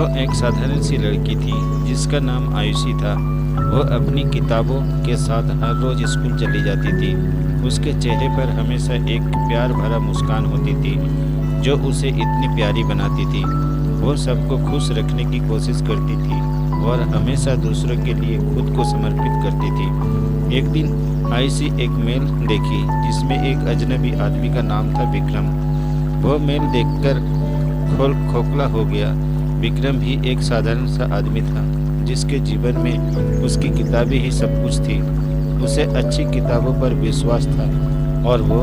वो एक साधारण सी लड़की थी जिसका नाम आयुषी था। वो अपनी किताबों के साथ हर रोज़ स्कूल चली जाती थी। उसके चेहरे पर हमेशा एक प्यार भरा मुस्कान होती थी जो उसे इतनी प्यारी बनाती थी। वो सबको खुश रखने की कोशिश करती थी और हमेशा दूसरों के लिए खुद को समर्पित करती थी। एक दिन आयुषी एक मेल देखी जिसमें एक अजनबी आदमी का नाम था विक्रम। वो मेल देखकर खोखला हो गया। विक्रम भी एक साधारण सा आदमी था जिसके जीवन में उसकी किताबें ही सब कुछ थी। उसे अच्छी किताबों पर विश्वास था और वो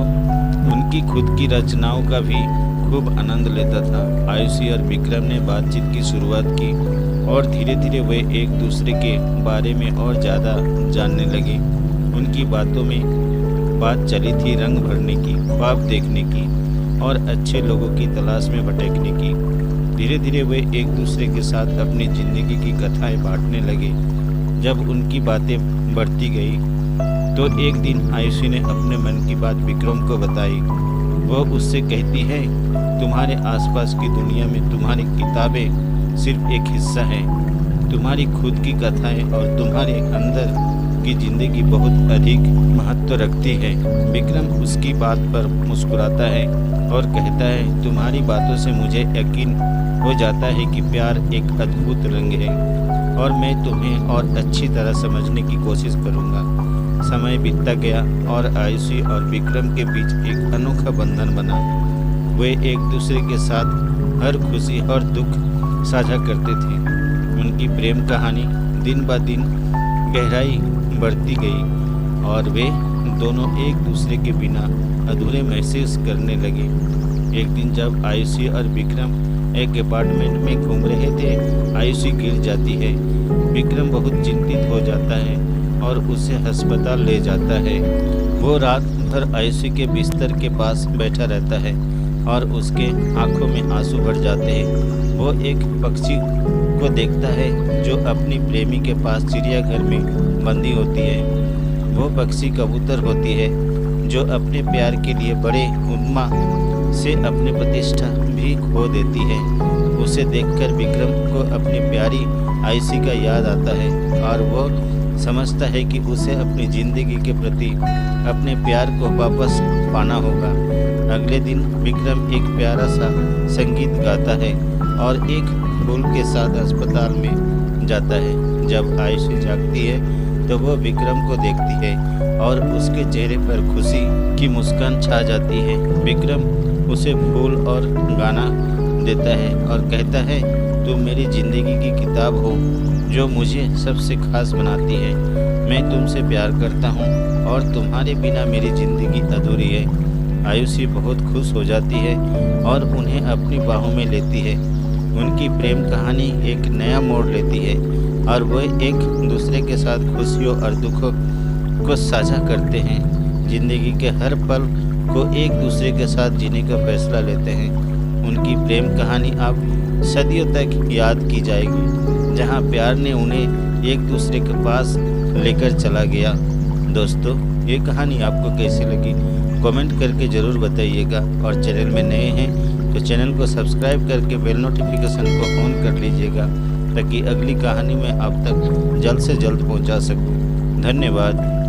उनकी खुद की रचनाओं का भी खूब आनंद लेता था। आयुषी और विक्रम ने बातचीत की शुरुआत की और धीरे धीरे वे एक दूसरे के बारे में और ज़्यादा जानने लगे। उनकी बातों में बात चली थी रंग भरने की, ख्वाब देखने की और अच्छे लोगों की तलाश में भटकने की। धीरे धीरे वे एक दूसरे के साथ अपनी ज़िंदगी की कथाएं बांटने लगे। जब उनकी बातें बढ़ती गई तो एक दिन आयुषी ने अपने मन की बात विक्रम को बताई। वो उससे कहती है, तुम्हारे आसपास की दुनिया में तुम्हारी किताबें सिर्फ एक हिस्सा है। तुम्हारी खुद की कथाएं और तुम्हारे अंदर की ज़िंदगी बहुत अधिक महत्व रखती है। विक्रम उसकी बात पर मुस्कुराता है और कहता है, तुम्हारी बातों से मुझे यकीन हो जाता है कि प्यार एक अद्भुत रंग है और मैं तुम्हें और अच्छी तरह समझने की कोशिश करूँगा। समय बीतता गया और आयुषी और विक्रम के बीच एक अनोखा बंधन बना। वे एक दूसरे के साथ हर खुशी और दुख साझा करते थे। उनकी प्रेम कहानी दिन ब दिन गहराई बढ़ती गई और वे दोनों एक दूसरे के बिना अधूरे महसूस करने लगे। एक दिन जब आयुषी और विक्रम एक अपार्टमेंट में घूम रहे थे, आयुषी गिर जाती है। विक्रम बहुत चिंतित हो जाता है और उसे अस्पताल ले जाता है। वो रात भर आयुषी के बिस्तर के पास बैठा रहता है और उसके आंखों में आंसू भर जाते हैं। वो एक पक्षी को देखता है जो अपनी प्रेमी के पास चिड़ियाघर में बंदी होती है। वो पक्षी कबूतर होती है जो अपने प्यार के लिए बड़े उन्माद से अपनी प्रतिष्ठा भी खो देती है। उसे देखकर विक्रम को अपनी प्यारी आयुषी का याद आता है और वो समझता है कि उसे अपनी ज़िंदगी के प्रति अपने प्यार को वापस पाना होगा। अगले दिन विक्रम एक प्यारा सा संगीत गाता है और एक फूल के साथ अस्पताल में जाता है। जब आयुषी जागती है तो वो विक्रम को देखती है और उसके चेहरे पर खुशी की मुस्कान छा जाती है। विक्रम उसे फूल और गाना देता है और कहता है, तुम मेरी ज़िंदगी की किताब हो जो मुझे सबसे खास बनाती है। मैं तुमसे प्यार करता हूँ और तुम्हारे बिना मेरी ज़िंदगी अधूरी है। आयुषी बहुत खुश हो जाती है और उन्हें अपनी बाहों में लेती है। उनकी प्रेम कहानी एक नया मोड़ लेती है और वे एक दूसरे के साथ खुशियों और दुखों को साझा करते हैं। जिंदगी के हर पल को एक दूसरे के साथ जीने का फैसला लेते हैं। उनकी प्रेम कहानी अब सदियों तक याद की जाएगी, जहां प्यार ने उन्हें एक दूसरे के पास लेकर चला गया। दोस्तों, ये कहानी आपको कैसी लगी कमेंट करके ज़रूर बताइएगा और चैनल में नए हैं तो चैनल को सब्सक्राइब करके बेल नोटिफिकेशन को ऑन कर लीजिएगा ताकि अगली कहानी मैं आप तक जल्द से जल्द पहुंचा सकूं। धन्यवाद।